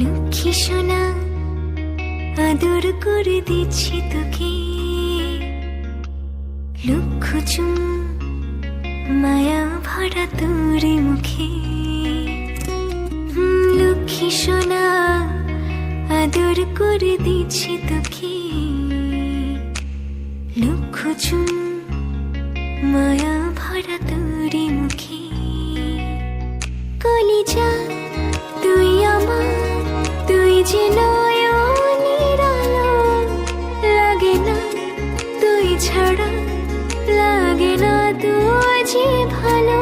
লক্ষ্মী সোনা আদর করে দিচ্ছি তোকে, লক্ষ চুম মায়া ভরা তোর মুখে। লক্ষ্মী সোনা আদর করে দিচ্ছি তোকে, লক্ষ চুম মায়া ভরা তোর মুখে। কলিজা তুই আমার, তুই যে নয়নের আলো, লাগে না তুই ছাড়া, লাগে না তুই যে ভালো।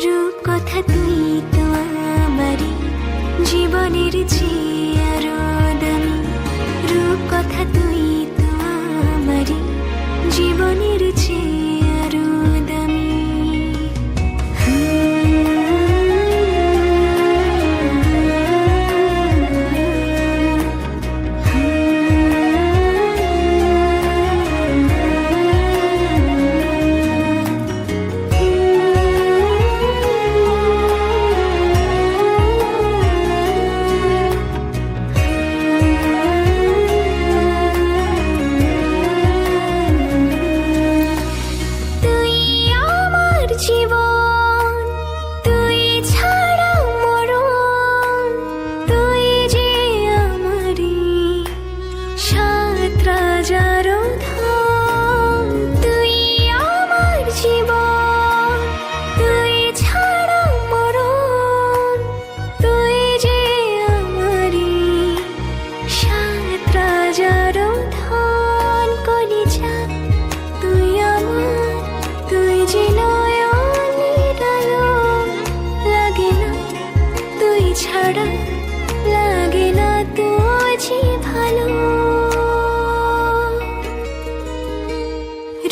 রূপ কথা তুই তো আমারই জীবনের চেয়ে আরো দামি, রূপ কথা তুই তো আমারই জীবনের চেয়ে আরো দামি।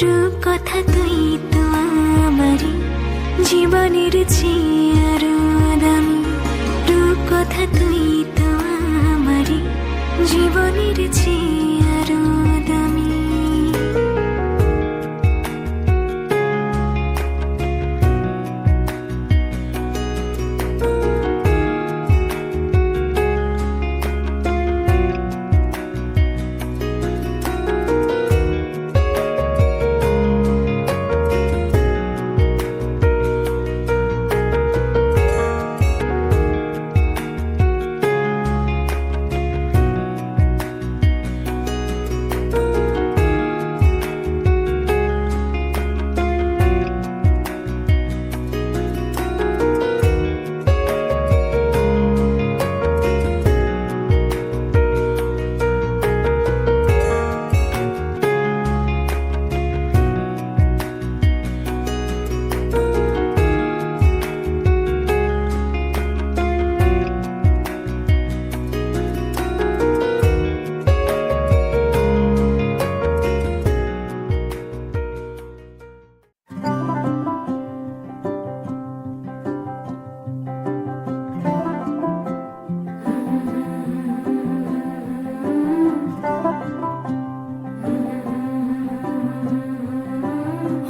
রূপ কথা তুই তো আমারই জীবনের চেয়ে আরো দামি, রূপ কথা তুই তো আমারই জীবনের চেয়ে আরো দামি।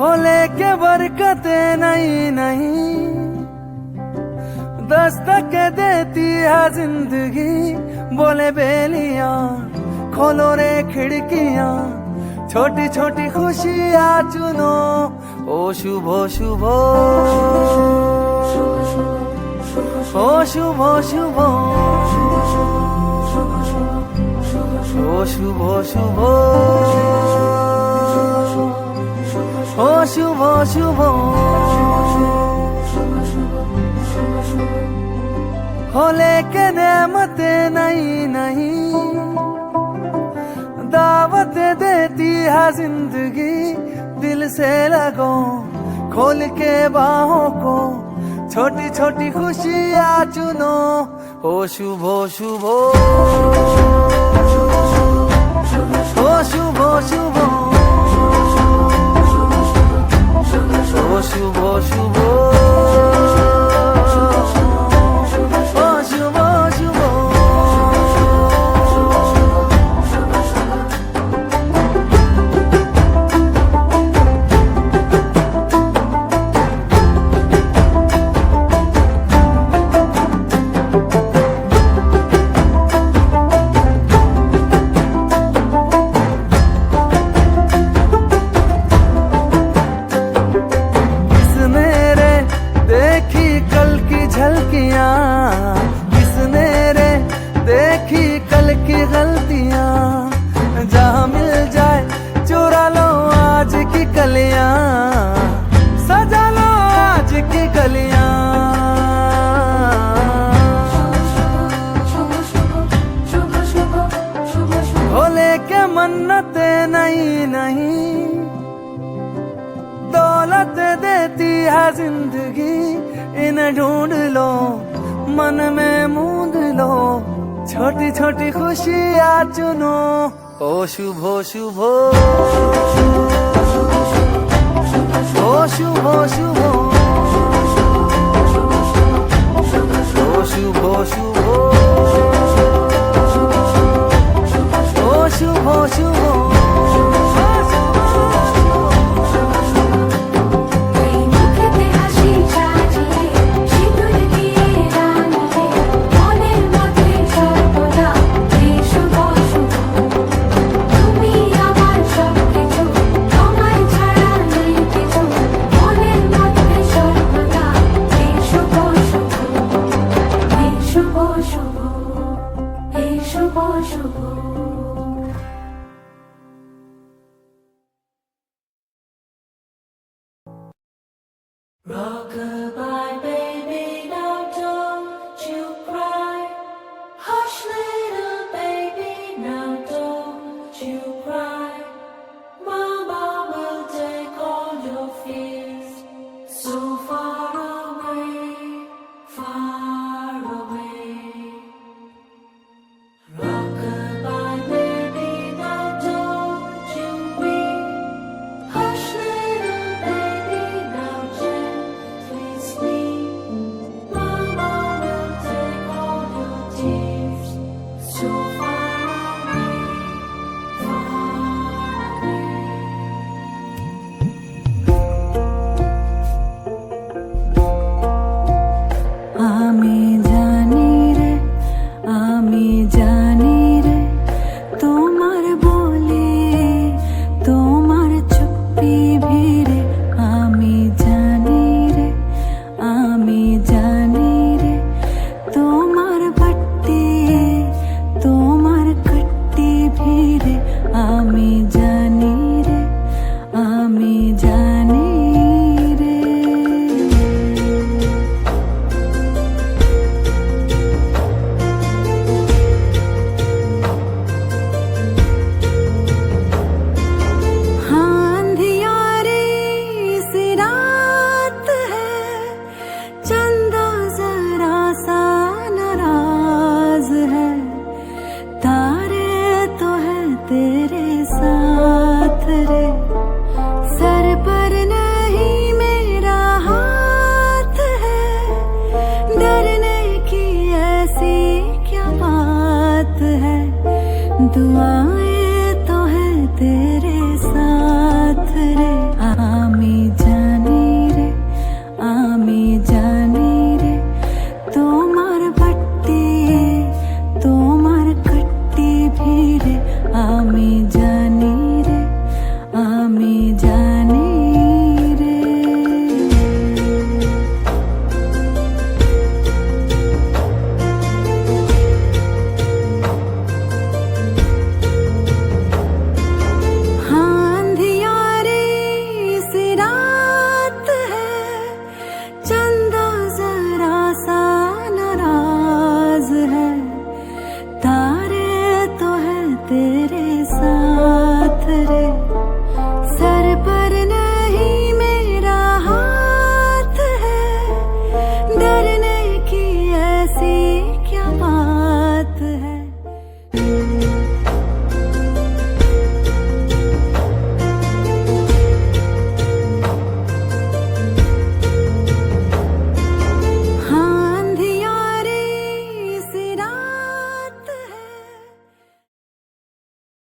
होले के बरकते नहीं नहीं दस्तक देती है जिंदगी, बोले बेलियां खोलो रे खिड़कियां, छोटी छोटी खुशियां चुनो, ओ शुभ शुभ ओ शुभ शुभ ओ शुभ शुभ ओ शुभ शुभ हो लेके नेमते नहीं नहीं दावत देती है जिंदगी, दिल से लगो खोल के बाहों को, छोटी छोटी खुशियां चुनो, ओ शुभ शुभ ओ शुभ शुभ ओ शुभ शुभ ओ शुभ शुभ। की कलियां सजा लो आज की गलियां भोले के मन्नते नहीं नहीं दौलत देती है जिंदगी इन्हें ढूंढ लो मन में मूंद लो छोटी छोटी खुशियाँ चुनो ओ शुभो शुभो ओ शुभो शुभो ओ शुभो शुभो ओ शुभो शुभो এই মুখেতে হাসি সাজিয়ে সিঁদুর দিয়ে রাঙিয়ে মনের মধ্যে সর্বদা এই শুভ শুভ তুমি আমার সবকিছু তোমায় ছাড়া নেই কিছু মনের মধ্যে সর্বদা এই শুভ শুভ এই শুভ শুভ এই শুভ শুভ Rock